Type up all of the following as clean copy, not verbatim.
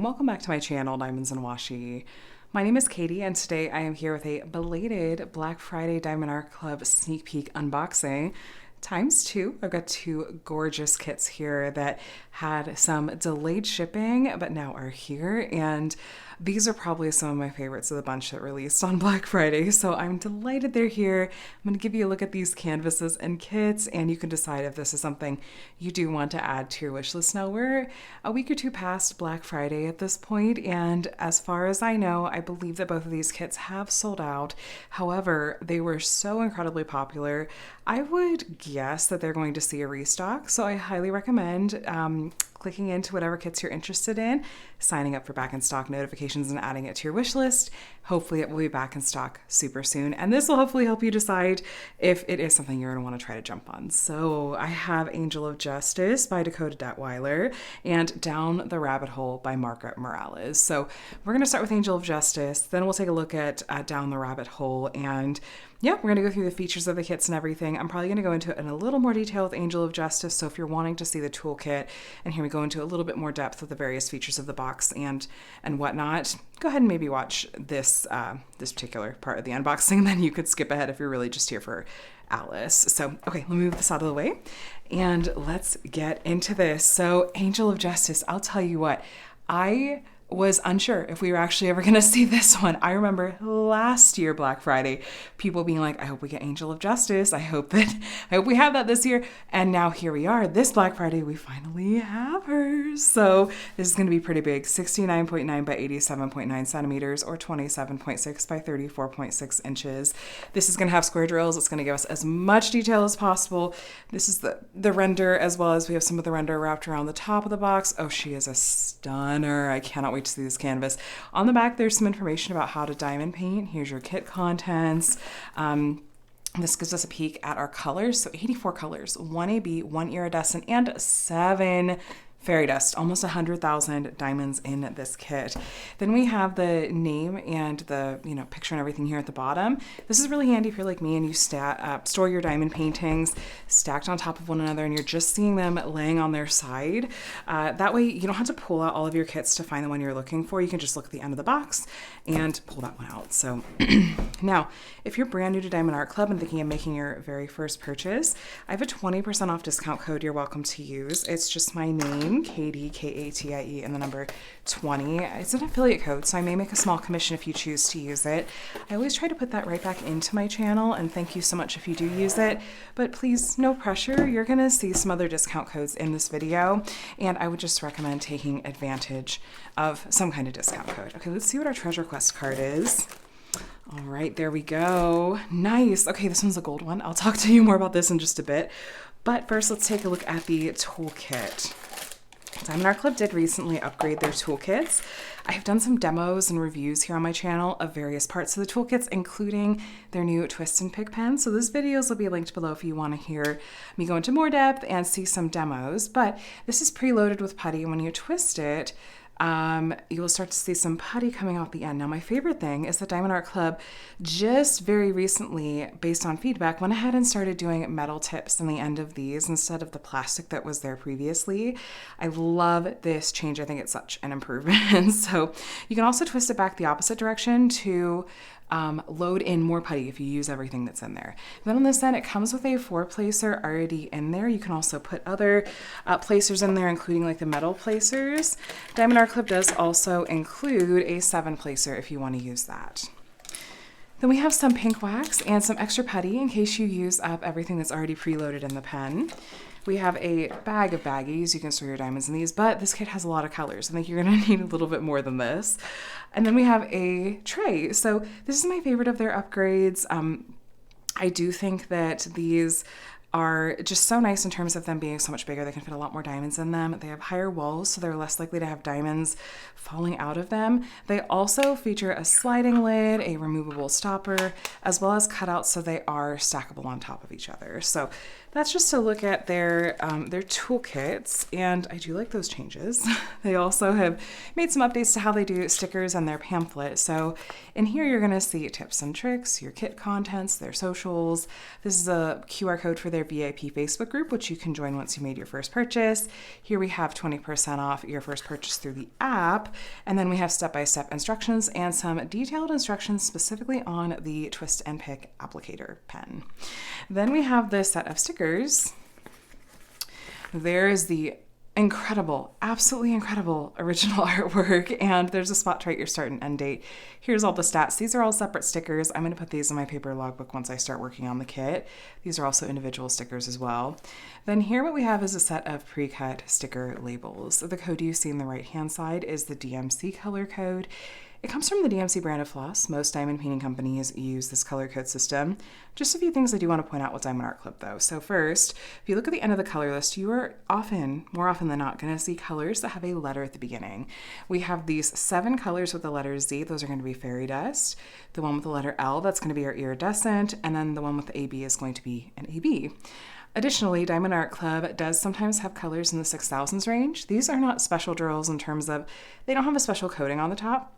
welcome back to my channel, Diamonds and Washi. My name is Katie, and today I am here with a belated Black Friday Diamond Art Club sneak peek unboxing ×2. I've got two gorgeous kits here that had some delayed shipping, but now are here, and these are probably some of my favorites of the bunch that released on Black Friday, so I'm delighted they're here. I'm going to give you a look at these canvases and kits, and you can decide if this is something you do want to add to your wish list. Now, we're a week or two past Black Friday at this point, and as far as I know, I believe that both of these kits have sold out. However, they were so incredibly popular, I would guess that they're going to see a restock, so I highly recommend clicking into whatever kits you're interested in, signing up for back in stock notifications and adding it to your wish list. Hopefully it will be back in stock super soon, and this will hopefully help you decide if it is something you're going to want to try to jump on. So I have Angel of Justice by Dakota Daetwiler and Down the Rabbit Hole by Margaret Morales. So we're going to start with Angel of Justice, then we'll take a look at Down the Rabbit Hole, and yeah, we're going to go through the features of the kits and everything. I'm probably going to go into it in a little more detail with Angel of Justice, so if you're wanting to see the toolkit and hear me go into a little bit more depth with the various features of the box and whatnot, go ahead and maybe watch this particular part of the unboxing, then you could skip ahead if you're really just here for Alice. So, okay, let me move this out of the way and let's get into this. So, Angel of Justice, I'll tell you what, I was unsure if we were actually ever going to see this one. I remember last year, Black Friday, people being like, I hope we get Angel of Justice. I hope we have that this year. And now here we are. This Black Friday, we finally have her. So this is going to be pretty big. 69.9 by 87.9 centimeters or 27.6 by 34.6 inches. This is going to have square drills. It's going to give us as much detail as possible. This is the render, as well as we have some of the render wrapped around the top of the box. Oh, she is a stunner. I cannot wait to see this canvas. On the back, there's some information about how to diamond paint. Here's your kit contents. This gives us a peek at our colors. So 84 colors, 1 AB, 1 iridescent, and 7 fairy dust, almost 100,000 diamonds in this kit. Then we have the name and the picture and everything here at the bottom. This is really handy if you're like me and you store your diamond paintings stacked on top of one another and you're just seeing them laying on their side. That way you don't have to pull out all of your kits to find the one you're looking for. You can just look at the end of the box and pull that one out. So now, if you're brand new to Diamond Art Club and thinking of making your very first purchase, I have a 20% off discount code you're welcome to use. It's just my name, Katie, Katie, and the number 20. It's an affiliate code, so I may make a small commission if you choose to use it. I always try to put that right back into my channel, and thank you so much if you do use it, but please, no pressure. You're gonna see some other discount codes in this video, and I would just recommend taking advantage of some kind of discount code. Okay, let's see what our treasure quest card is. All right, there we go. Nice. Okay, this one's a gold one. I'll talk to you more about this in just a bit, but first let's take a look at the toolkit. Diamond Art Club did recently upgrade their toolkits. I have done some demos and reviews here on my channel of various parts of the toolkits, including their new twist and pick pen. So those videos will be linked below if you want to hear me go into more depth and see some demos. But this is preloaded with putty, and when you twist it, you will start to see some putty coming out the end. Now, my favorite thing is that Diamond Art Club just very recently, based on feedback, went ahead and started doing metal tips in the end of these instead of the plastic that was there previously. I love this change. I think it's such an improvement. So you can also twist it back the opposite direction to load in more putty if you use everything that's in there. Then on this end, it comes with a 4-placer already in there. You can also put other placers in there, including like the metal placers. Diamond Art Club does also include a 7-placer if you want to use that. Then we have some pink wax and some extra putty in case you use up everything that's already preloaded in the pen. We have a bag of baggies. You can store your diamonds in these, but this kit has a lot of colors. I think you're gonna need a little bit more than this. And then we have a tray. So this is my favorite of their upgrades. I do think that these are just so nice in terms of them being so much bigger. They can fit a lot more diamonds in them. They have higher walls, so they're less likely to have diamonds falling out of them. They also feature a sliding lid, a removable stopper, as well as cutouts, so they are stackable on top of each other. So that's just to look at their toolkits, and I do like those changes. They also have made some updates to how they do stickers and their pamphlet. So in here you're gonna see tips and tricks, your kit contents, their socials. This is a QR code for their VIP Facebook group, which you can join once you made your first purchase. Here we have 20% off your first purchase through the app. And then we have step-by-step instructions and some detailed instructions specifically on the Twist and Pick applicator pen. Then we have this set of stickers. There's the incredible, absolutely incredible original artwork, and there's a spot to write your start and end date. Here's all the stats. These are all separate stickers. I'm going to put these in my paper logbook once I start working on the kit. These are also individual stickers as well. Then here what we have is a set of pre-cut sticker labels. The code you see on the right hand side is the DMC color code. It comes from the DMC brand of floss. Most diamond painting companies use this color code system. Just a few things I do want to point out with Diamond Art Club though. So first, if you look at the end of the color list, you are more often than not, going to see colors that have a letter at the beginning. We have these 7 colors with the letter Z. Those are going to be fairy dust. The one with the letter L, that's going to be our iridescent. And then the one with the AB is going to be an AB. Additionally, Diamond Art Club does sometimes have colors in the 6000s range. These are not special drills in terms of, they don't have a special coating on the top,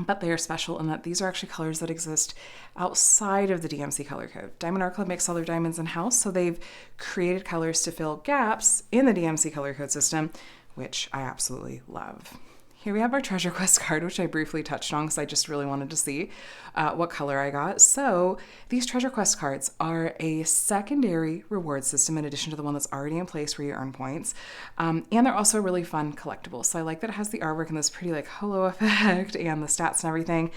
but they are special in that these are actually colors that exist outside of the DMC color code. Diamond Art Club makes all their diamonds in-house, so they've created colors to fill gaps in the DMC color code system, which I absolutely love. Here we have our treasure quest card, which I briefly touched on because I just really wanted to see what color I got. So these treasure quest cards are a secondary reward system in addition to the one that's already in place where you earn points. And they're also really fun collectibles. So I like that it has the artwork and this pretty like holo effect and the stats and everything.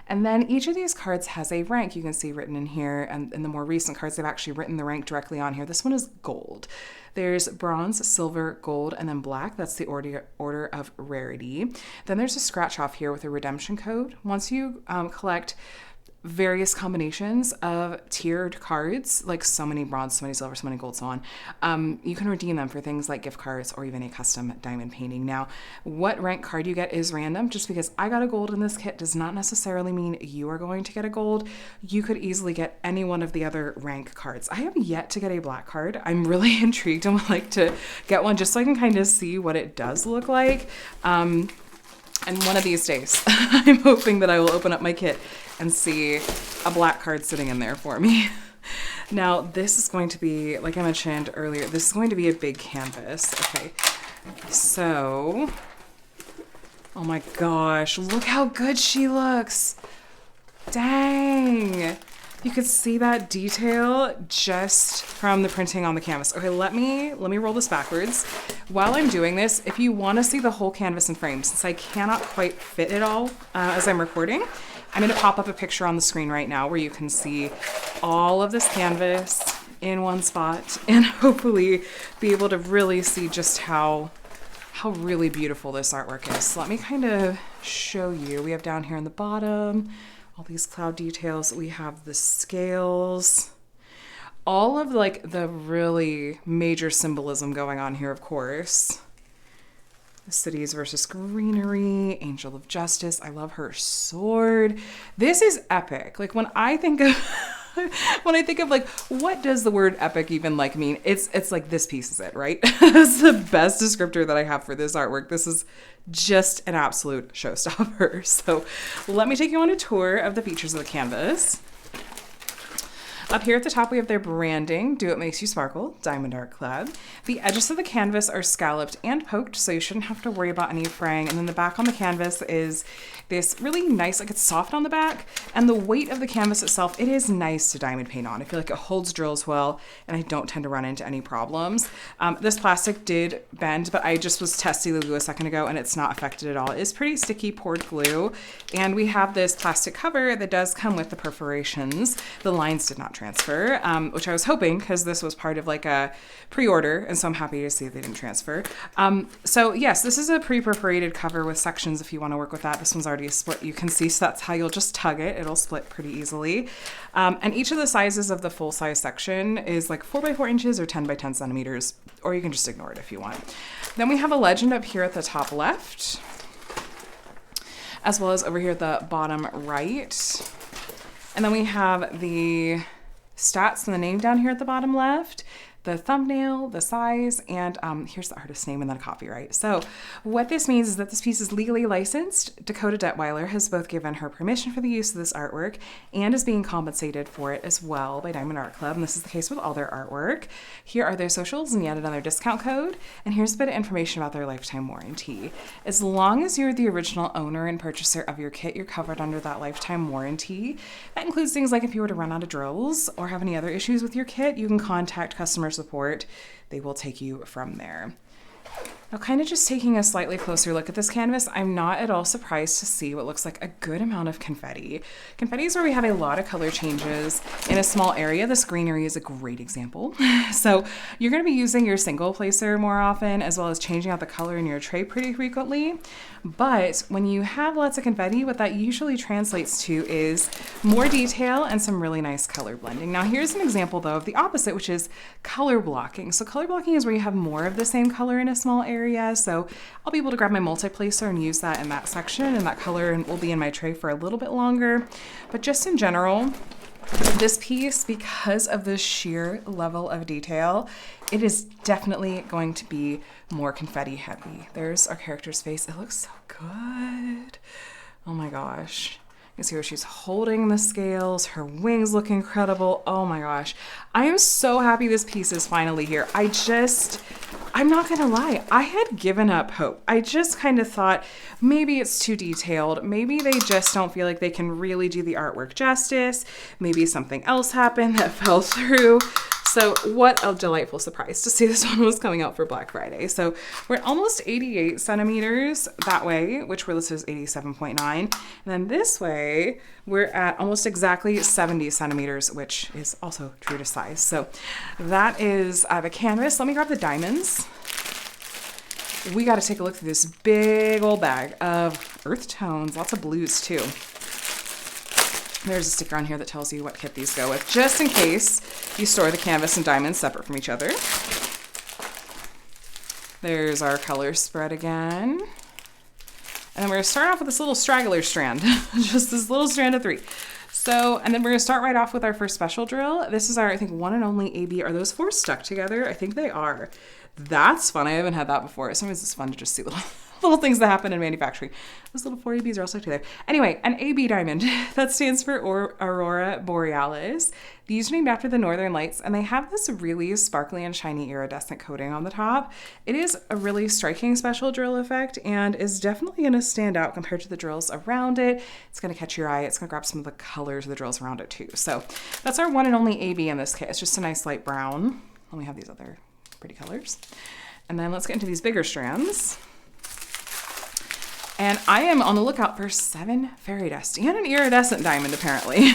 And then each of these cards has a rank you can see written in here. And in the more recent cards, they've actually written the rank directly on here. This one is gold. There's bronze, silver, gold, and then black. That's the order of rarity. Then there's a scratch off here with a redemption code. Once you collect various combinations of tiered cards, like so many bronze, so many silver, so many gold, so on, you can redeem them for things like gift cards or even a custom diamond painting. Now, what rank card you get is random. Just because I got a gold in this kit does not necessarily mean you are going to get a gold. You could easily get any one of the other rank cards. I have yet to get a black card. I'm really intrigued and would like to get one just so I can kind of see what it does look like. And one of these days, I'm hoping that I will open up my kit and see a black card sitting in there for me. Now, this is going to be, like I mentioned earlier, this is going to be a big canvas. Okay, so, oh my gosh, look how good she looks. Dang. You could see that detail just from the printing on the canvas. Okay, let me roll this backwards. While I'm doing this, if you want to see the whole canvas in frame, since I cannot quite fit it all as I'm recording, I'm going to pop up a picture on the screen right now where you can see all of this canvas in one spot and hopefully be able to really see just how really beautiful this artwork is. So let me kind of show you. We have down here in the bottom all these cloud details. We have the scales, all of like the really major symbolism going on here, of course. The cities versus greenery, Angel of Justice. I love her sword. This is epic. Like when I think of like what does the word epic even like mean? It's like this piece is it, right? That's the best descriptor that I have for this artwork. This is just an absolute showstopper. So let me take you on a tour of the features of the canvas. Up here at the top, we have their branding, Do What Makes You Sparkle, Diamond Art Club. The edges of the canvas are scalloped and poked, so you shouldn't have to worry about any fraying. And then the back on the canvas is this really nice, like it's soft on the back, and the weight of the canvas itself, it is nice to diamond paint on. I feel like it holds drills well, and I don't tend to run into any problems. This plastic did bend, but I just was testing the glue a second ago, and it's not affected at all. It is pretty sticky poured glue, and we have this plastic cover that does come with the perforations. The lines did not transfer, which I was hoping because this was part of like a pre-order, and so I'm happy to see they didn't transfer. So yes, this is a pre-perforated cover with sections if you want to work with that. This one's already split, you can see, so that's how you'll just tug it. It'll split pretty easily. And each of the sizes of the full size section is like 4 by 4 inches or 10 by 10 centimeters, or you can just ignore it if you want. Then we have a legend up here at the top left, as well as over here at the bottom right. And then we have the stats and the name down here at the bottom left. the thumbnail, the size, and here's the artist's name and then copyright. So what this means is that this piece is legally licensed. Dakota Daetwiler has both given her permission for the use of this artwork and is being compensated for it as well by Diamond Art Club. And this is the case with all their artwork. Here are their socials and yet another discount code. And here's a bit of information about their lifetime warranty. As long as you're the original owner and purchaser of your kit, you're covered under that lifetime warranty. That includes things like if you were to run out of drills or have any other issues with your kit, you can contact customer support. They will take you from there. Now, kind of just taking a slightly closer look at this canvas, I'm not at all surprised to see what looks like a good amount of confetti. Confetti is where we have a lot of color changes in a small area. This green area is a great example. So you're going to be using your single placer more often, as well as changing out the color in your tray pretty frequently. But when you have lots of confetti, what that usually translates to is more detail and some really nice color blending. Now, here's an example, though, of the opposite, which is color blocking. So color blocking is where you have more of the same color in a small area. So I'll be able to grab my multi-placer and use that in that section, and that color will be in my tray for a little bit longer. But just in general, this piece, because of the sheer level of detail, it is definitely going to be more confetti heavy. There's our character's face. It looks so good. Oh my gosh. You can see where she's holding the scales. Her wings look incredible. Oh my gosh. I am so happy this piece is finally here. I'm not gonna lie, I had given up hope. I just kind of thought maybe it's too detailed. Maybe they just don't feel like they can really do the artwork justice. Maybe something else happened that fell through. So what a delightful surprise to see this one was coming out for Black Friday. So we're at almost 88 centimeters that way, which we're listed as 87.9. And then this way, we're at almost exactly 70 centimeters, which is also true to size. So that is the canvas. Let me grab the diamonds. We got to take a look through this big old bag of earth tones, lots of blues too. There's a sticker on here that tells you what kit these go with, just in case you store the canvas and diamonds separate from each other. There's our color spread again. And then we're gonna start off with this little straggler strand, just this little strand of 3. So, and then we're gonna start right off with our first special drill. This is our, I think, one and only AB. Are those 4 stuck together? I think they are. That's fun. I haven't had that before. Sometimes it's fun to just see little things that happen in manufacturing. Those little 4 ABs are all stuck together. Anyway, an AB diamond. That stands for Aurora Borealis. These are named after the Northern Lights, and they have this really sparkly and shiny iridescent coating on the top. It is a really striking special drill effect and is definitely going to stand out compared to the drills around it. It's going to catch your eye. It's going to grab some of the colors of the drills around it too. So that's our one and only AB in this kit. It's just a nice light brown. Then we have these other pretty colors. And then let's get into these bigger strands. And I am on the lookout for 7 fairy dust and an iridescent diamond, apparently.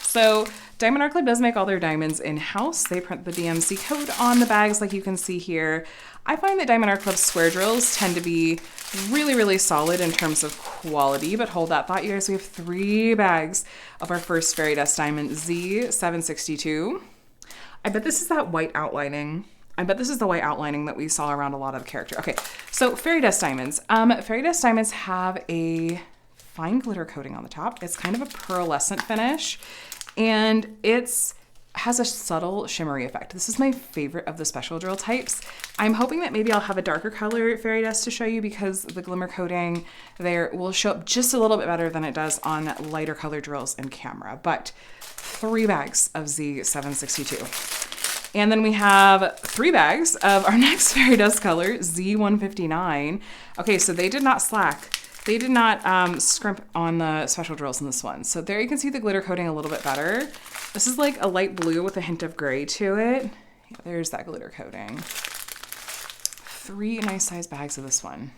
So Diamond Art Club does make all their diamonds in-house. They print the DMC code on the bags like you can see here. I find that Diamond Art Club square drills tend to be really, really solid in terms of quality, but hold that thought, you guys. We have 3 bags of our first fairy dust diamond, Z762. I bet this is that white outlining. I bet this is the white outlining that we saw around a lot of the character. Okay, so fairy dust diamonds. Fairy dust diamonds have a fine glitter coating on the top. It's kind of a pearlescent finish, and has a subtle shimmery effect. This is my favorite of the special drill types. I'm hoping that maybe I'll have a darker color fairy dust to show you because the glimmer coating there will show up just a little bit better than it does on lighter color drills in camera. But 3 bags of Z762. And then we have 3 bags of our next fairy dust color, Z159. Okay, so they did not slack. They did not scrimp on the special drills in this one. So there you can see the glitter coating a little bit better. This is like a light blue with a hint of gray to it. Yeah, there's that glitter coating. 3 nice size bags of this one.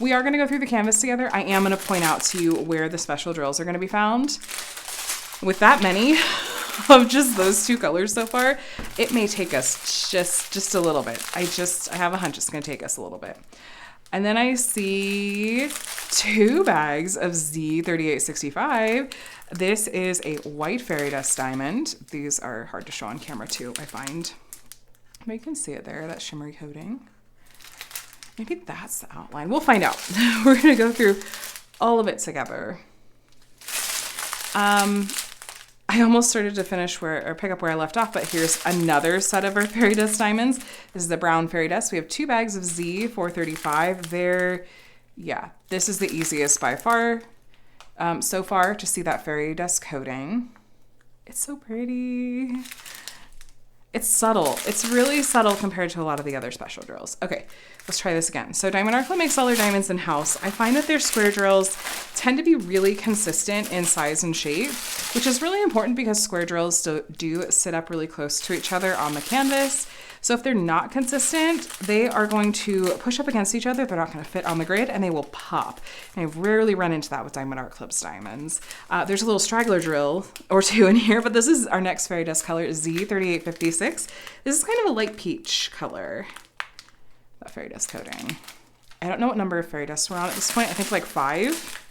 We are gonna go through the canvas together. I am gonna point out to you where the special drills are gonna be found. With that many of just those 2 colors so far, it may take us just a little bit. I have a hunch it's gonna take us a little bit. And then I see 2 bags of Z3865. This is a white fairy dust diamond. These are hard to show on camera too, I find. But you can see it there, that shimmery coating. Maybe that's the outline. We'll find out. We're gonna go through all of it together. I almost started to finish or pick up where I left off, but here's another set of our fairy dust diamonds. This is the brown fairy dust. We have 2 bags of Z 435. Yeah, this is the easiest by far so far to see that fairy dust coating. It's so pretty. It's subtle. It's really subtle compared to a lot of the other special drills. Okay, let's try this again. So Diamond Art Club makes all their diamonds in-house. I find that their square drills tend to be really consistent in size and shape, which is really important because square drills do sit up really close to each other on the canvas. So if they're not consistent, they are going to push up against each other. They're not going to fit on the grid and they will pop. And I've rarely run into that with Diamond Art Club's diamonds. There's a little straggler drill or 2 in here, but this is our next fairy dust color, Z3856. This is kind of a light peach color, that fairy dust coating. I don't know what number of fairy dust we're on at this point. I think like 5.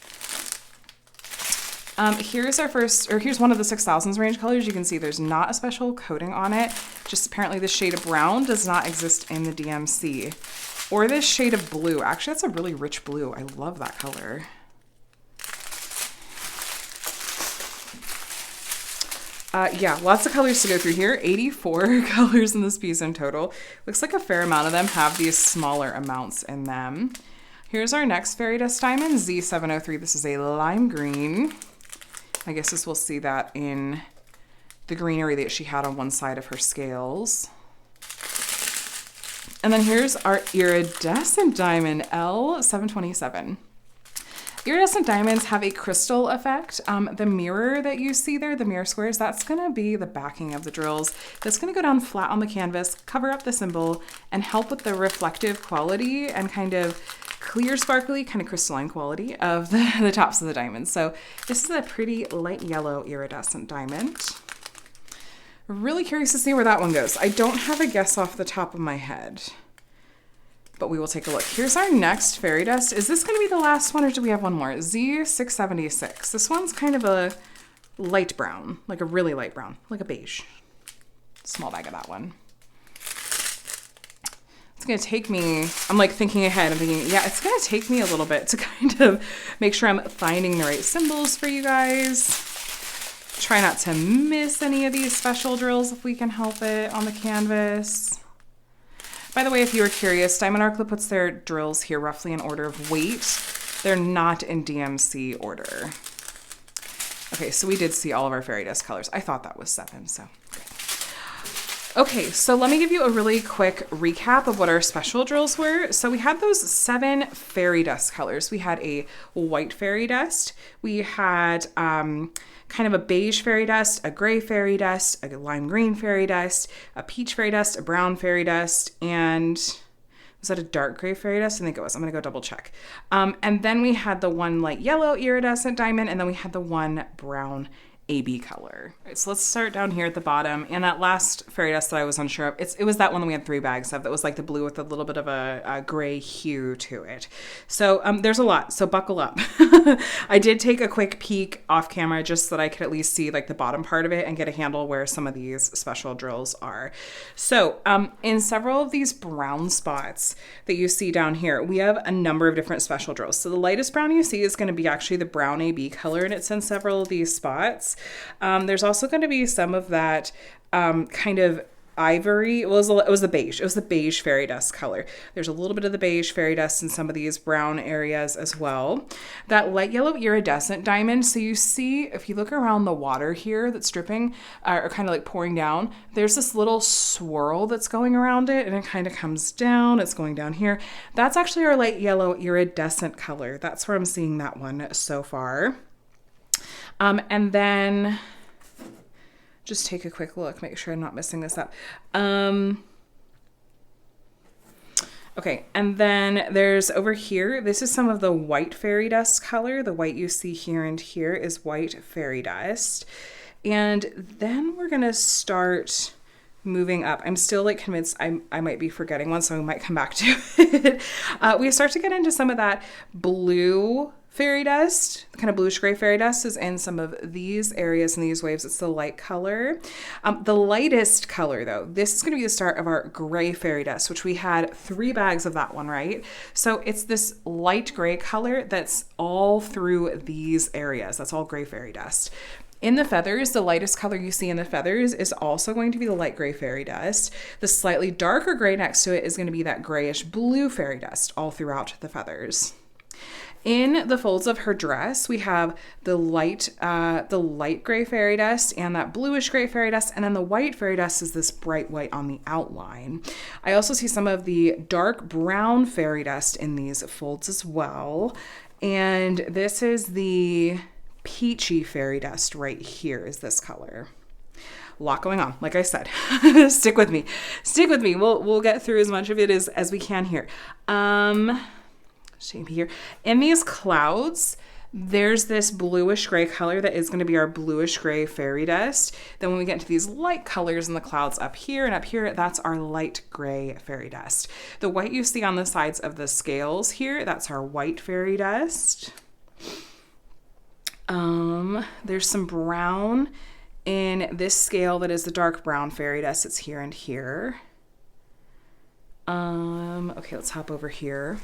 Here's our first, or here's one of the 6000s range colors. You can see there's not a special coating on it. Just apparently this shade of brown does not exist in the DMC. Or this shade of blue. Actually, that's a really rich blue. I love that color. Yeah, lots of colors to go through here. 84 colors in this piece in total. Looks like a fair amount of them have these smaller amounts in them. Here's our next fairy dust diamond, Z703. This is a lime green. I guess this will see that in the greenery that she had on one side of her scales. And then here's our iridescent diamond, L727. Iridescent diamonds have a crystal effect. The mirror that you see there, the mirror squares, that's gonna be the backing of the drills. That's gonna go down flat on the canvas, cover up the symbol, and help with the reflective quality and kind of clear, sparkly, kind of crystalline quality of the tops of the diamonds. So this is a pretty light yellow iridescent diamond. Really curious to see where that one goes. I don't have a guess off the top of my head, but we will take a look. Here's our next fairy dust. Is this gonna be the last one or do we have one more? Z676. This one's kind of a light brown, like a really light brown, like a beige. Small bag of that one. It's gonna take me, I'm like thinking ahead, I'm thinking, yeah, it's gonna take me a little bit to kind of make sure I'm finding the right symbols for you guys. Try not to miss any of these special drills if we can help it on the canvas. By the way, if you were curious, Diamond Art Club puts their drills here roughly in order of weight. They're not in DMC order. Okay, so we did see all of our fairy dust colors. I thought that was 7, so good. Okay, so let me give you a really quick recap of what our special drills were. So we had those 7 fairy dust colors. We had a white fairy dust. We had kind of a beige fairy dust, a gray fairy dust, a lime green fairy dust, a peach fairy dust, a brown fairy dust, and was that a dark gray fairy dust? I think it was. I'm gonna go double check. And then we had the one light yellow iridescent diamond, and then we had the one brown AB color. All right, so let's start down here at the bottom. And that last fairy dust that I was unsure of, it was that one that we had 3 bags of that was like the blue with a little bit of a gray hue to it. So there's a lot, so buckle up. I did take a quick peek off camera just so that I could at least see like the bottom part of it and get a handle where some of these special drills are. So in several of these brown spots that you see down here, we have a number of different special drills. So the lightest brown you see is going to be actually the brown AB color, and it's in several of these spots. There's also going to be some of that kind of ivory. It was the beige. It was the beige fairy dust color. There's a little bit of the beige fairy dust in some of these brown areas as well. That light yellow iridescent diamond. So you see, if you look around the water here that's dripping or kind of like pouring down, there's this little swirl that's going around it and it kind of comes down. It's going down here. That's actually our light yellow iridescent color. That's where I'm seeing that one so far. And then just take a quick look, make sure I'm not messing this up. Okay, and then there's over here, this is some of the white fairy dust color. The white you see here and here is white fairy dust. And then we're gonna start moving up. I'm still like convinced I might be forgetting one, so I might come back to it. We start to get into some of that blue fairy dust, kind of bluish gray fairy dust is in some of these areas and these waves. It's the light color. The lightest color though, this is going to be the start of our gray fairy dust, which we had 3 bags of that one, right? So it's this light gray color that's all through these areas. That's all gray fairy dust. In the feathers, the lightest color you see in the feathers is also going to be the light gray fairy dust. The slightly darker gray next to it is going to be that grayish blue fairy dust all throughout the feathers. In the folds of her dress, we have the light gray fairy dust and that bluish gray fairy dust, and then the white fairy dust is this bright white on the outline. I also see some of the dark brown fairy dust in these folds as well, and this is the peachy fairy dust right here is this color. A lot going on, like I said. Stick with me. We'll get through as much of it as we can here. Shape here. In these clouds, there's this bluish gray color that is going to be our bluish gray fairy dust. Then when we get into these light colors in the clouds up here and up here, that's our light gray fairy dust. The white you see on the sides of the scales here, that's our white fairy dust. There's some brown in this scale that is the dark brown fairy dust. It's here and here. Okay, let's hop over here.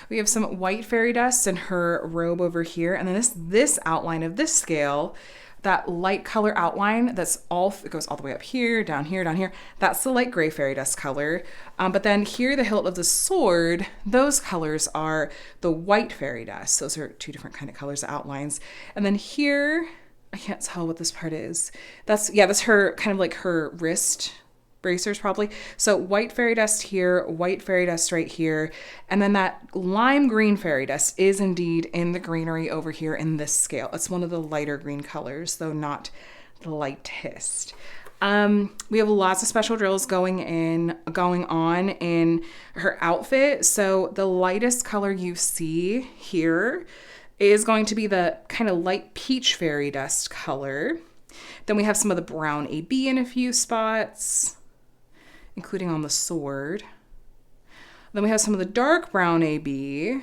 We have some white fairy dust in her robe over here. And then this outline of this scale, that light color outline, it goes all the way up here, down here, down here. That's the light gray fairy dust color. But then here, the hilt of the sword, those colors are the white fairy dust. Those are two different kind of colors, outlines. And then here, I can't tell what this part is. That's her kind of like her wrist bracers probably. So white fairy dust here, white fairy dust right here. And then that lime green fairy dust is indeed in the greenery over here in this scale. It's one of the lighter green colors, though not the lightest. We have lots of special drills going on in her outfit. So the lightest color you see here is going to be the kind of light peach fairy dust color. Then we have some of the brown AB in a few spots, including on the sword. Then we have some of the dark brown AB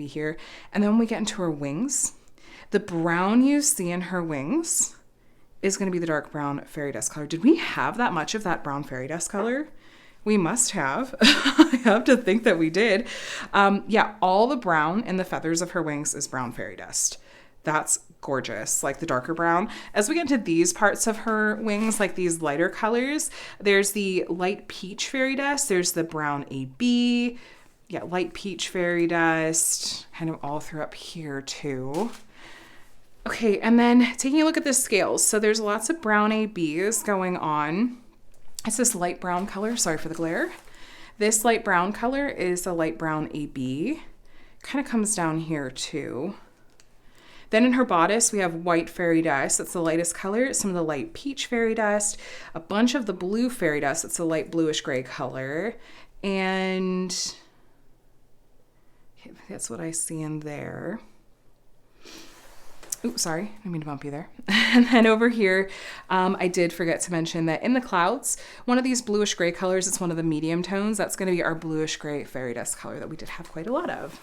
here. And then when we get into her wings, the brown you see in her wings is going to be the dark brown fairy dust color. Did we have that much of that brown fairy dust color? We must have. I have to think that we did. All the brown in the feathers of her wings is brown fairy dust. That's gorgeous, like the darker brown. As we get into these parts of her wings, like these lighter colors, there's the light peach fairy dust, there's the brown AB, light peach fairy dust, kind of all through up here too. Okay, and then taking a look at the scales. So there's lots of brown ABs going on. It's this light brown color, sorry for the glare. This light brown color is the light brown AB. Kind of comes down here too. Then in her bodice, we have white fairy dust. That's the lightest color. Some of the light peach fairy dust. A bunch of the blue fairy dust. That's the light bluish gray color. And that's what I see in there. Oops, sorry. I didn't mean to bump you there. And then over here, I did forget to mention that in the clouds, one of these bluish gray colors, it's one of the medium tones. That's going to be our bluish gray fairy dust color that we did have quite a lot of.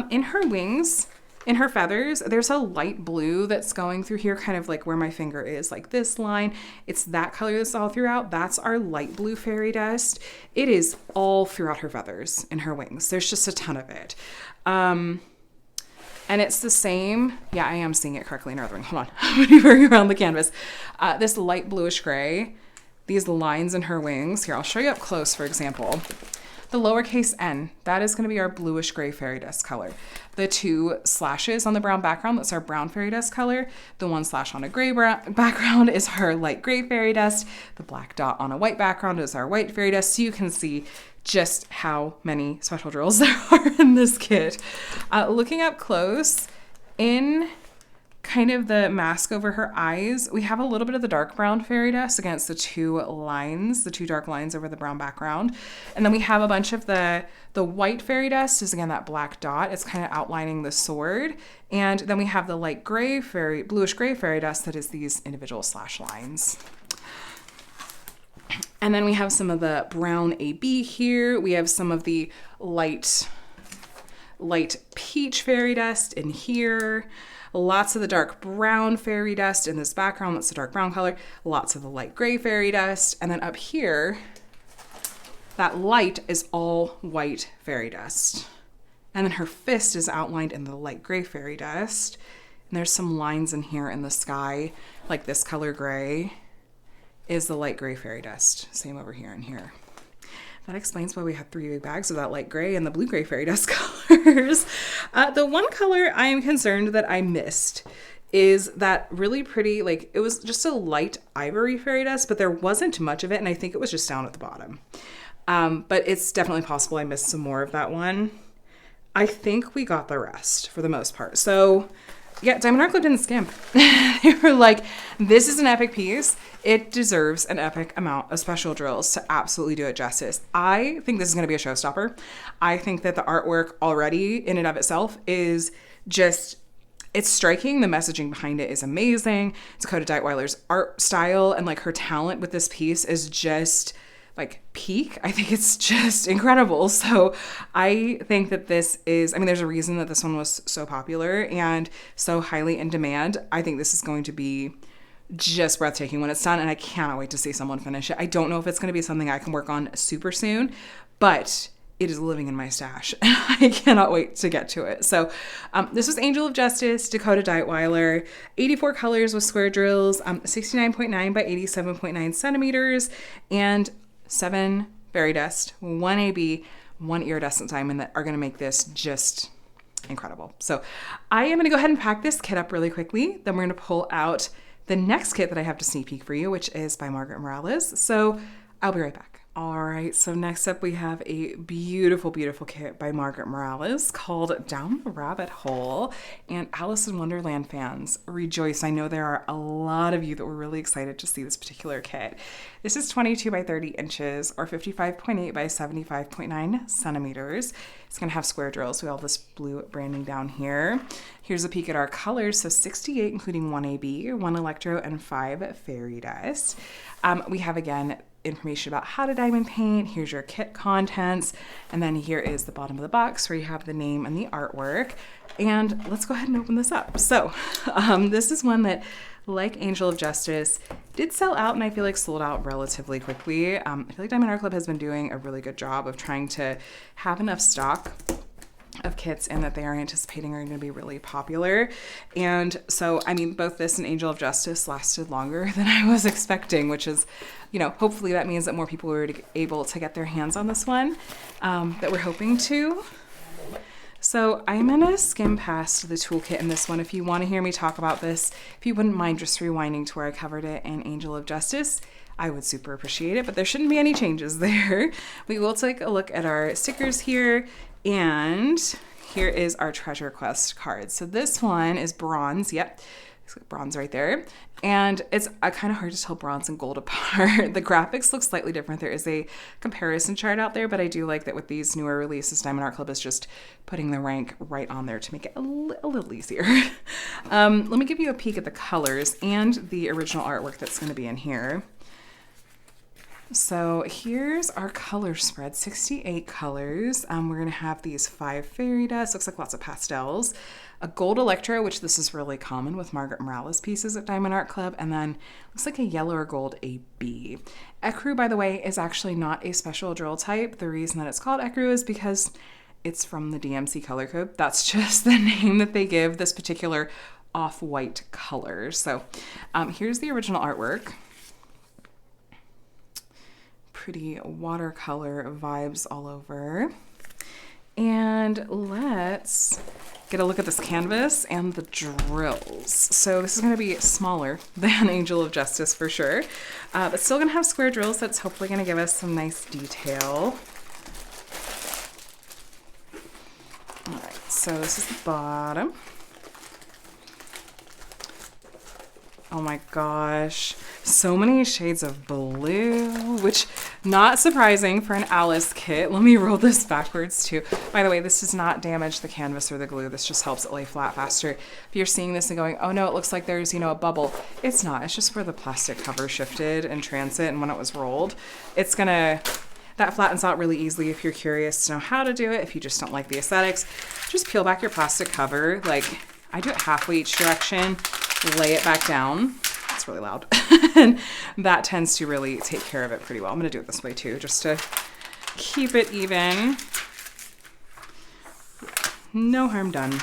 In her wings, in her feathers, there's a light blue that's going through here, kind of like where my finger is, like this line. It's that color that's all throughout. That's our light blue fairy dust. It is all throughout her feathers in her wings. There's just a ton of it. And it's the same. Yeah, I am seeing it correctly in our other ring. Hold on. I'm maneuvering around the canvas. This light bluish gray, these lines in her wings. Here, I'll show you up close, for example. The lowercase n, that is going to be our bluish gray fairy dust color. The two slashes on the brown background, that's our brown fairy dust color. The one slash on a gray background is our light gray fairy dust. The black dot on a white background is our white fairy dust. So you can see just how many special drills there are in this kit. Looking up close, in kind of the mask over her eyes, we have a little bit of the dark brown fairy dust against the two dark lines over the brown background. And then we have a bunch of the white fairy dust is again that black dot. It's kind of outlining the sword. And then we have the light gray bluish gray fairy dust that is these individual slash lines. And then we have some of the brown AB here. We have some of the light peach fairy dust in here. Lots of the dark brown fairy dust in this background. That's the dark brown color. Lots of the light gray fairy dust. And then up here, that light is all white fairy dust And then her fist is outlined in the light gray fairy dust. And there's some lines in here in the sky, like this color gray is the light gray fairy dust. Same over here and here. That explains why we have 3 big bags of that light gray and the blue gray fairy dust colors. The one color I am concerned that I missed is that really pretty, like it was just a light ivory fairy dust, but there wasn't much of it. And I think it was just down at the bottom. But it's definitely possible I missed some more of that one. I think we got the rest for the most part. So yeah, Diamond Art Club didn't skimp. They were like, this is an epic piece. It deserves an epic amount of special drills to absolutely do it justice. I think this is going to be a showstopper. I think that the artwork already in and of itself is just, it's striking. The messaging behind it is amazing. Dakota Daetwiler's art style and like her talent with this piece is just like peak. I think it's just incredible. So I think that this is, I mean, there's a reason that this one was so popular and so highly in demand. I think this is going to be just breathtaking when it's done, and I cannot wait to see someone finish it. I don't know if it's going to be something I can work on super soon, but it is living in my stash and I cannot wait to get to it. So this was Angel of Justice, Dakota Daetwiler, 84 colors with square drills, 69.9 by 87.9 centimeters, and 7 fairy dust, 1 AB, 1 iridescent diamond that are going to make this just incredible. So I am going to go ahead and pack this kit up really quickly. Then we're going to pull out the next kit that I have to sneak peek for you, which is by Margaret Morales. So I'll be right back. All right, so next up we have a beautiful, beautiful kit by Margaret Morales called Down the Rabbit Hole. And Alice in Wonderland fans, rejoice. I know there are a lot of you that were really excited to see this particular kit. This is 22 by 30 inches or 55.8 by 75.9 centimeters. It's going to have square drills. We have all this blue branding down here. Here's a peek at our colors. So 68, including 1 AB, 1 electro, and 5 fairy dust. We have, again, information about how to diamond paint. Here's your kit contents. And then here is the bottom of the box where you have the name and the artwork. And let's go ahead and open this up. So this is one that, like Angel of Justice, did sell out, and I feel like sold out relatively quickly. I feel like Diamond Art Club has been doing a really good job of trying to have enough stock of kits and that they are anticipating are going to be really popular. And so, I mean, both this and Angel of Justice lasted longer than I was expecting, which is, you know, hopefully that means that more people were able to get their hands on this one that we're hoping to. So I'm going to skim past the toolkit in this one. If you want to hear me talk about this, if you wouldn't mind just rewinding to where I covered it in Angel of Justice, I would super appreciate it, but there shouldn't be any changes there. We will take a look at our stickers here, and here is our Treasure Quest card. So this one is bronze. Yep, it's got bronze right there. And it's kind of hard to tell bronze and gold apart. The graphics look slightly different. There is a comparison chart out there, but I do like that with these newer releases, Diamond Art Club is just putting the rank right on there to make it a little easier. Let me give you a peek at the colors and the original artwork that's going to be in here. So here's our color spread, 68 colors. We're going to have these 5 fairy dust, looks like lots of pastels, a gold electro, which this is really common with Margaret Morales pieces at Diamond Art Club, and then looks like a yellow or gold AB. Ecru, by the way, is actually not a special drill type. The reason that it's called Ecru is because it's from the DMC color code. That's just the name that they give this particular off-white color. So here's the original artwork. Pretty watercolor vibes all over. And let's get a look at this canvas and the drills. So this is going to be smaller than Angel of Justice for sure, but still going to have square drills. That's hopefully going to give us some nice detail. All right, so this is the bottom. Oh my gosh, so many shades of blue, which not surprising for an Alice kit. Let me roll this backwards too. By the way, this does not damage the canvas or the glue. This just helps it lay flat faster. If you're seeing this and going, oh no, it looks like there's, you know, a bubble. It's not, it's just where the plastic cover shifted in transit and when it was rolled. It's gonna, that flattens out really easily if you're curious to know how to do it. If you just don't like the aesthetics, just peel back your plastic cover. Like I do it halfway each direction, lay it back down. It's really loud. And that tends to really take care of it pretty well. I'm going to do it this way too, just to keep it even. no harm done.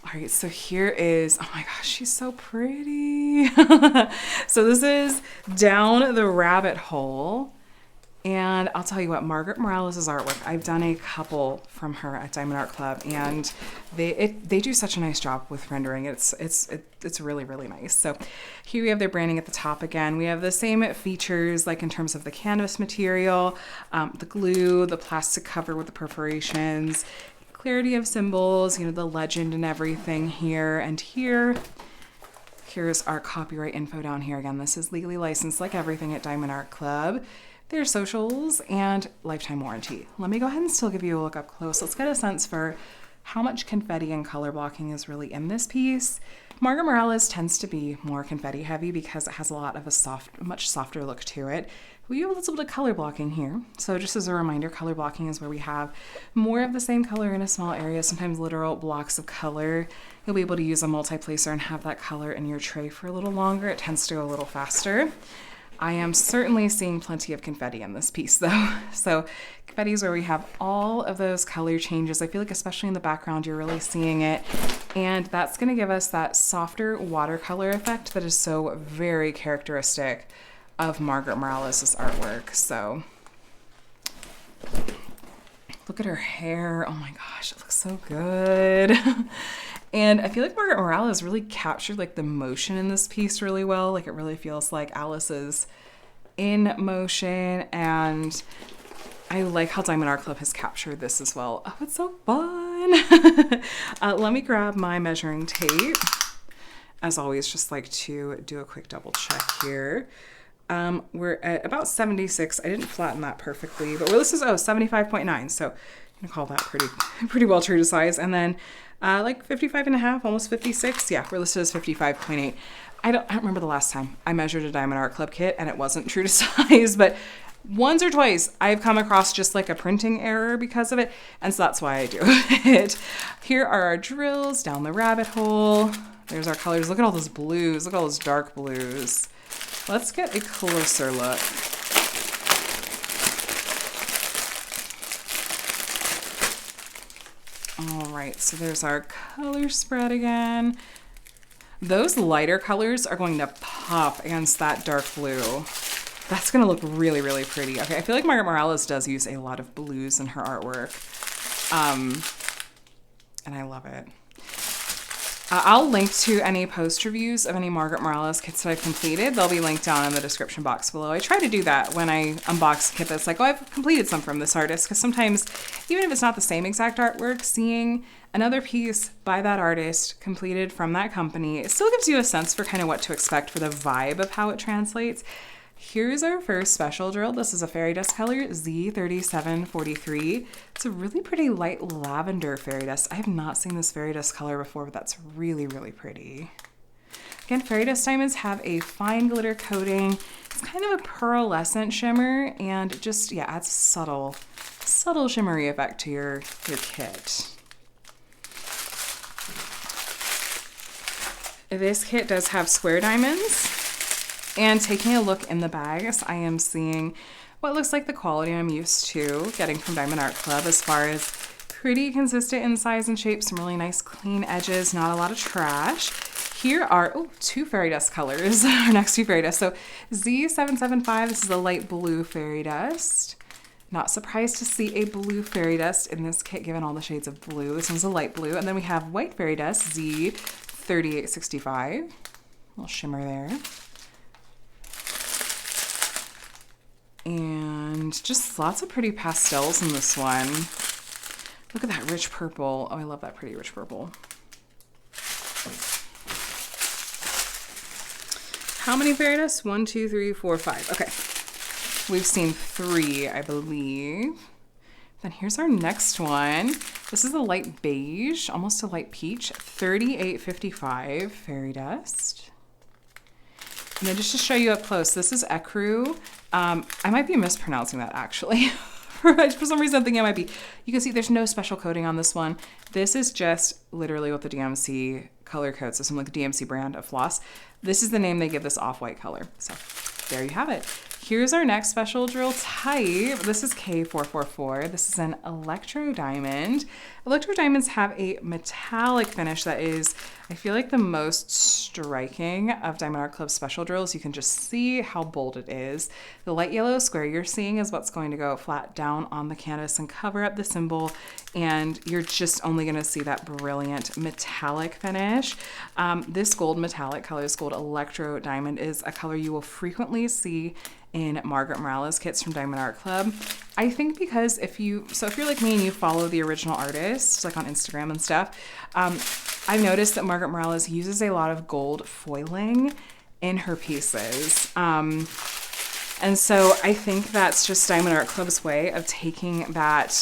All right, so here is, oh my gosh, she's so pretty. So this is Down the Rabbit Hole. And I'll tell you what, Margaret Morales' artwork, I've done a couple from her at Diamond Art Club, and they do such a nice job with rendering. It's really, really nice. So here we have their branding at the top again. We have the same features, like in terms of the canvas material, the glue, the plastic cover with the perforations, clarity of symbols, you know, the legend and everything here. And here's our copyright info down here. Again, this is legally licensed like everything at Diamond Art Club. Their socials and lifetime warranty. Let me go ahead and still give you a look up close. Let's get a sense for how much confetti and color blocking is really in this piece. Margaret Morales tends to be more confetti heavy because it has a lot of a much softer look to it. We have a little bit of color blocking here. So just as a reminder, color blocking is where we have more of the same color in a small area, sometimes literal blocks of color. You'll be able to use a multi-placer and have that color in your tray for a little longer. It tends to go a little faster. I am certainly seeing plenty of confetti in this piece though. So confetti is where we have all of those color changes. I feel like especially in the background, you're really seeing it. And that's gonna give us that softer watercolor effect that is so very characteristic of Margaret Morales' artwork. So look at her hair. Oh my gosh, it looks so good. And I feel like Margaret Morales really captured like the motion in this piece really well. Like it really feels like Alice is in motion, and I like how Diamond Art Club has captured this as well. Oh, it's so fun. Let me grab my measuring tape. As always, just like to do a quick double check here. We're at about 76. I didn't flatten that perfectly, but this is 75.9. So I'm gonna call that pretty well true to size. And then like 55 and a half, almost 56. Yeah, we're listed as 55.8. I don't remember the last time I measured a Diamond Art Club kit and it wasn't true to size, but once or twice I've come across just like a printing error because of it. And so that's why I do it. Here are our drills down the rabbit hole. There's our colors. Look at all those blues. Look at all those dark blues. Let's get a closer look. All right, so there's our color spread again. Those lighter colors are going to pop against that dark blue. That's gonna look really, really pretty. Okay, I feel like Margaret Morales does use a lot of blues in her artwork. And I love it. I'll link to any post reviews of any Margaret Morales kits that I've completed. They'll be linked down in the description box below. I try to do that when I unbox a kit that's like, oh, I've completed some from this artist, because sometimes, even if it's not the same exact artwork, seeing another piece by that artist completed from that company, it still gives you a sense for kind of what to expect for the vibe of how it translates. Here's our first special drill. This is a fairy dust color, Z3743. It's a really pretty light lavender fairy dust. I have not seen this fairy dust color before, but that's really, really pretty. Again, fairy dust diamonds have a fine glitter coating. It's kind of a pearlescent shimmer and just, yeah, adds a subtle shimmery effect to your kit. This kit does have square diamonds. And taking a look in the bags, I am seeing what looks like the quality I'm used to getting from Diamond Art Club, as far as pretty consistent in size and shape, some really nice clean edges, not a lot of trash. Here are, two fairy dust colors, our next two fairy dust. So Z775, this is a light blue fairy dust. Not surprised to see a blue fairy dust in this kit, given all the shades of blue. This one's a light blue. And then we have white fairy dust, Z3865. A little shimmer there. And just lots of pretty pastels in this one. Look at that rich purple. Oh, I love that pretty rich purple. How many fairy dusts? 1, 2, 3, 4, 5. Okay. We've seen 3, I believe. Then here's our next one. This is a light beige, almost a light peach, 3855 fairy dust. And then just to show you up close, this is ecru. I might be mispronouncing that actually. For some reason I'm thinking I might be. You can see there's no special coating on this one. This is just literally what the DMC color codes. So something like the DMC brand of floss. This is the name they give this off-white color. So there you have it. Here's our next special drill type. This is K444. This is an electro diamond. Electro diamonds have a metallic finish that is, I feel like, the most striking of Diamond Art Club special drills. You can just see how bold it is. The light yellow square you're seeing is what's going to go flat down on the canvas and cover up the symbol, and you're just only going to see that brilliant metallic finish. This gold metallic color, this gold electro diamond, is a color you will frequently see in Margaret Morales kits from Diamond Art Club. I think because if you're like me and you follow the original artist, like on Instagram and stuff, I've noticed that Margaret Morales uses a lot of gold foiling in her pieces. And so I think that's just Diamond Art Club's way of taking that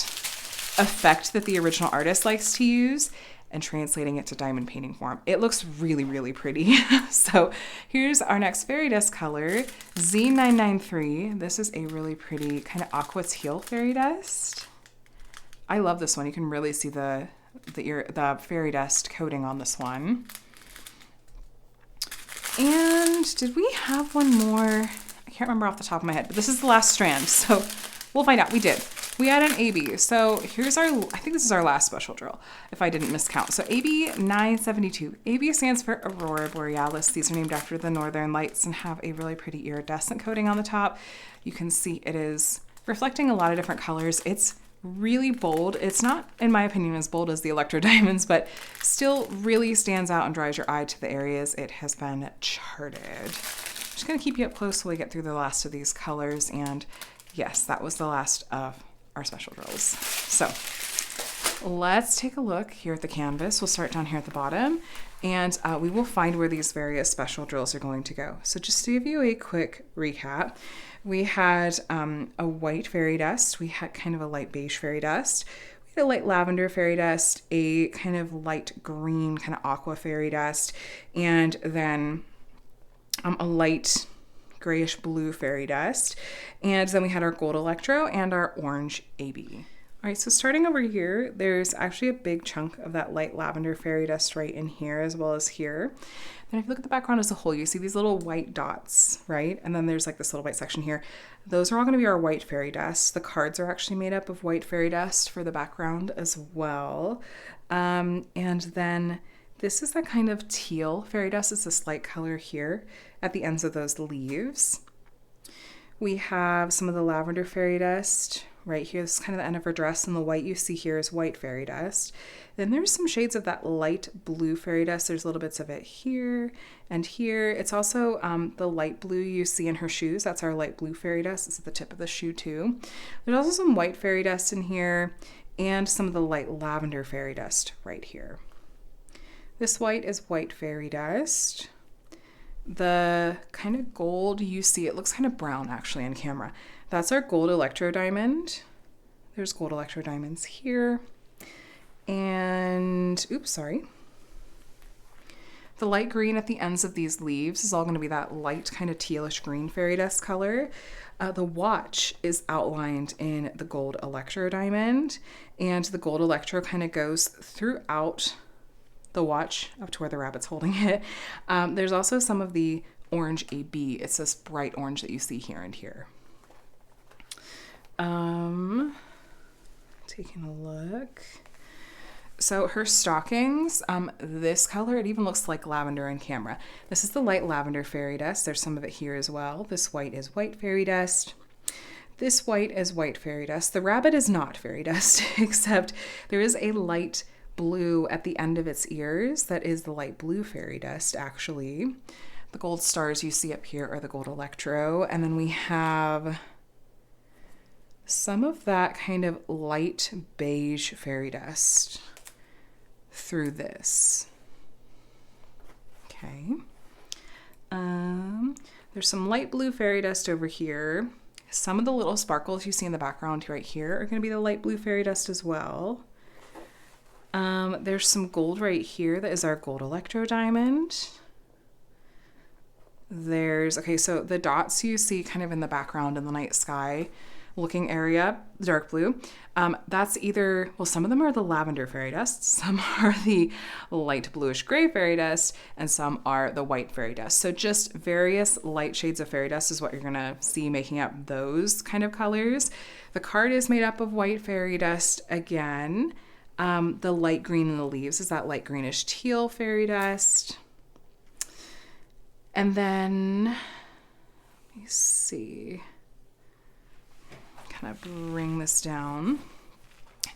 effect that the original artist likes to use and translating it to diamond painting form. It looks really, really pretty. So here's our next fairy dust color, Z993. This is a really pretty kind of aqua teal fairy dust. I love this one. You can really see the fairy dust coating on this one. And did we have one more? I can't remember off the top of my head, but this is the last strand, so we'll find out. We did. We had an AB. So here's I think this is our last special drill, if I didn't miscount. So AB 972. AB stands for Aurora Borealis. These are named after the northern lights and have a really pretty iridescent coating on the top. You can see it is reflecting a lot of different colors. It's really bold. It's not, in my opinion, as bold as the electro diamonds, but still really stands out and draws your eye to the areas it has been charted. I'm just going to keep you up close while we get through the last of these colors. And yes, that was the last of our special drills. So let's take a look here at the canvas. We'll start down here at the bottom, and we will find where these various special drills are going to go. So just to give you a quick recap, we had a white fairy dust, we had kind of a light beige fairy dust, we had a light lavender fairy dust, a kind of light green kind of aqua fairy dust, and then a light grayish blue fairy dust. And then we had our gold electro and our orange AB. All right, so starting over here, there's actually a big chunk of that light lavender fairy dust right in here, as well as here. Then if you look at the background as a whole, you see these little white dots, right? And then there's like this little white section here. Those are all going to be our white fairy dust. The cards are actually made up of white fairy dust for the background as well. And then this is that kind of teal fairy dust. It's this light color here at the ends of those leaves. We have some of the lavender fairy dust right here. This is kind of the end of her dress, and the white you see here is white fairy dust. Then there's some shades of that light blue fairy dust. There's little bits of it here and here. It's also the light blue you see in her shoes. That's our light blue fairy dust. It's at the tip of the shoe too. There's also some white fairy dust in here and some of the light lavender fairy dust right here. This white is white fairy dust. The kind of gold you see, it looks kind of brown actually on camera. That's our gold electro diamond. There's gold electro diamonds here. And, oops, sorry. The light green at the ends of these leaves is all going to be that light kind of tealish green fairy dust color. The watch is outlined in the gold electro diamond, and the gold electro kind of goes throughout the watch up to where the rabbit's holding it. There's also some of the orange AB. It's this bright orange that you see here and here. Taking a look. So her stockings, this color, it even looks like lavender in camera. This is the light lavender fairy dust. There's some of it here as well. This white is white fairy dust. This white is white fairy dust. The rabbit is not fairy dust, except there is a light blue at the end of its ears. That is the light blue fairy dust, actually. The gold stars you see up here are the gold electro. And then we have some of that kind of light beige fairy dust through this. Okay. There's some light blue fairy dust over here. Some of the little sparkles you see in the background right here are going to be the light blue fairy dust as well. There's some gold right here that is our gold electro diamond. Okay, so the dots you see kind of in the background in the night sky, looking area, dark blue. That's either, well, some of them are the lavender fairy dust, some are the light bluish gray fairy dust, and some are the white fairy dust. So just various light shades of fairy dust is what you're gonna see making up those kind of colors. The card is made up of white fairy dust again. The light green in the leaves is that light greenish teal fairy dust. And then, let me see, kind of bring this down.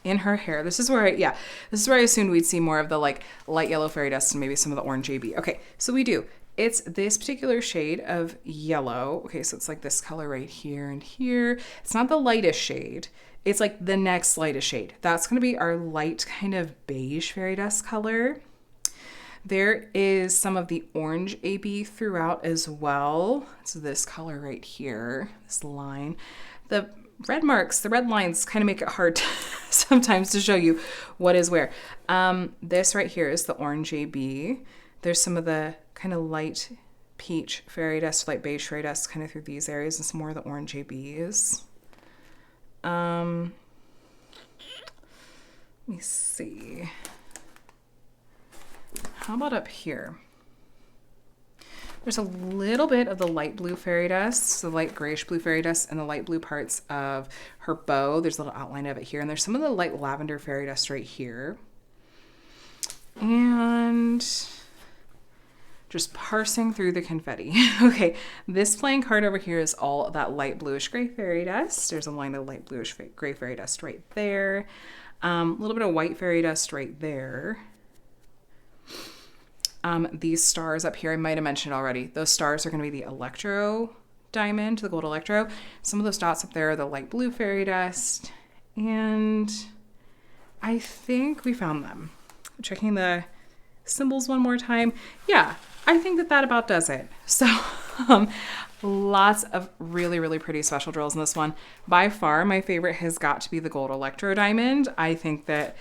In her hair, this is where I assumed we'd see more of the like light yellow fairy dust and maybe some of the orange AB. Okay, so we do. It's this particular shade of yellow. Okay, so it's like this color right here and here. It's not the lightest shade. It's like the next lightest shade. That's going to be our light kind of beige fairy dust color. There is some of the orange AB throughout as well. So this color right here, this line. The red marks, the red lines kind of make it hard sometimes to show you what is where. This right here is the orange AB. There's some of the kind of light peach fairy dust, light beige fairy dust kind of through these areas, and some more of the orange ABs. Let me see. How about up here? There's a little bit of the light blue fairy dust, the light grayish blue fairy dust, and the light blue parts of her bow. There's a little outline of it here. And there's some of the light lavender fairy dust right here. And just parsing through the confetti. Okay, this playing card over here is all that light bluish gray fairy dust. There's a line of light bluish gray fairy dust right there. A little bit of white fairy dust right there. These stars up here, I might have mentioned already. Those stars are going to be the electro diamond, the gold electro. Some of those dots up there are the light blue fairy dust. And I think we found them. Checking the symbols one more time. Yeah, I think that about does it. So lots of really, really pretty special drills in this one. By far, my favorite has got to be the gold electro diamond. I think that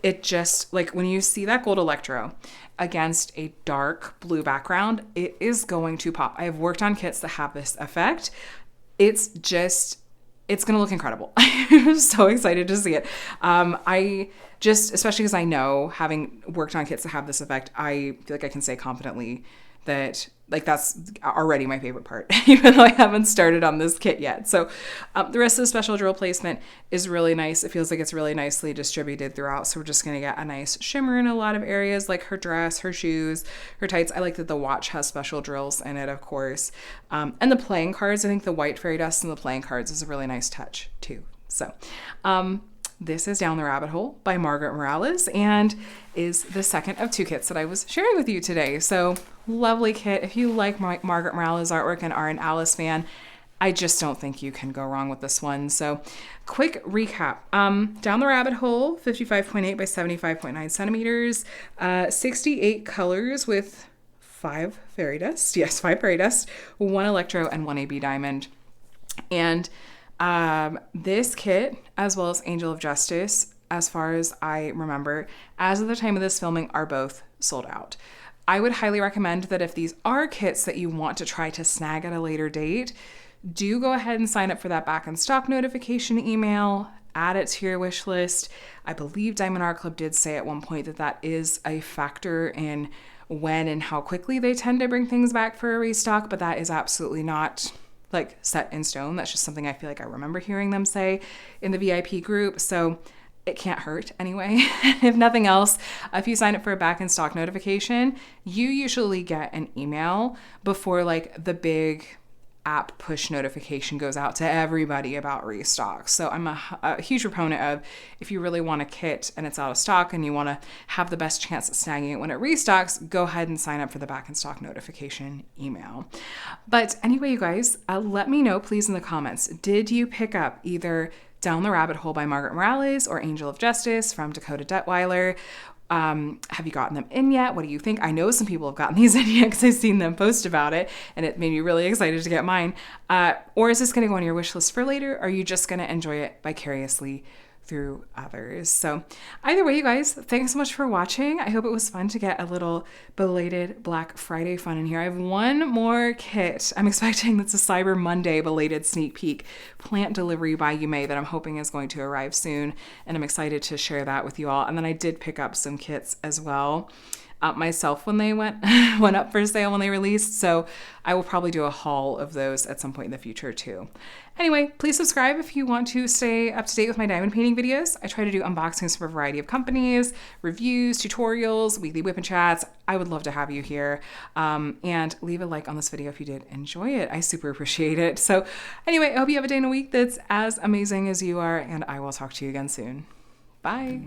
it just, like, when you see that gold electro against a dark blue background, it is going to pop. I have worked on kits that have this effect. It's going to look incredible. I'm so excited to see it. Especially because I know, having worked on kits that have this effect, I feel like I can say confidently that, like, that's already my favorite part, even though I haven't started on this kit yet. So the rest of the special drill placement is really nice. It feels like it's really nicely distributed throughout. So we're just going to get a nice shimmer in a lot of areas, like her dress, her shoes, her tights. I like that the watch has special drills in it, of course. And the playing cards, I think the white fairy dust and the playing cards is a really nice touch too. So this is Down the Rabbit Hole by Margaret Morales, and is the second of 2 kits that I was sharing with you today. So lovely kit. If you like Margaret Morales artwork and are an Alice fan, I just don't think you can go wrong with this one. So quick recap. Down the Rabbit Hole, 55.8 by 75.9 centimeters, 68 colors with 5 fairy dust. Yes, 5 fairy dust, 1 electro, and 1 AB diamond. And this kit, as well as Angel of Justice, as far as I remember, as of the time of this filming, are both sold out. I would highly recommend that if these are kits that you want to try to snag at a later date, do go ahead and sign up for that back in stock notification email, add it to your wish list. I believe Diamond Art Club did say at one point that that is a factor in when and how quickly they tend to bring things back for a restock, but that is absolutely not like set in stone. That's just something I feel like I remember hearing them say in the VIP group. So it can't hurt anyway. If nothing else, if you sign up for a back in stock notification, you usually get an email before like the big app push notification goes out to everybody about restock. So I'm a huge proponent of, if you really want a kit and it's out of stock and you want to have the best chance at snagging it when it restocks, go ahead and sign up for the back in stock notification email. But anyway, you guys, let me know please in the comments, did you pick up either Down the Rabbit Hole by Margaret Morales or Angel of Justice from Dakota Daetwiler? Have you gotten them in yet? What do you think? I know some people have gotten these in yet because I've seen them post about it and it made me really excited to get mine. Or is this going to go on your wish list for later? Or are you just going to enjoy it vicariously through others. So either way, you guys, thanks so much for watching. I hope it was fun to get a little belated Black Friday fun in here. I have one more kit. I'm expecting that's a Cyber Monday belated sneak peek plant delivery by Yume that I'm hoping is going to arrive soon. And I'm excited to share that with you all. And then I did pick up some kits as well myself when they went up for sale when they released. So I will probably do a haul of those at some point in the future too. Anyway, please subscribe if you want to stay up to date with my diamond painting videos. I try to do unboxings for a variety of companies, reviews, tutorials, weekly WIP and chats. I would love to have you here. And leave a like on this video if you did enjoy it. I super appreciate it. So anyway, I hope you have a day and a week that's as amazing as you are, and I will talk to you again soon. Bye.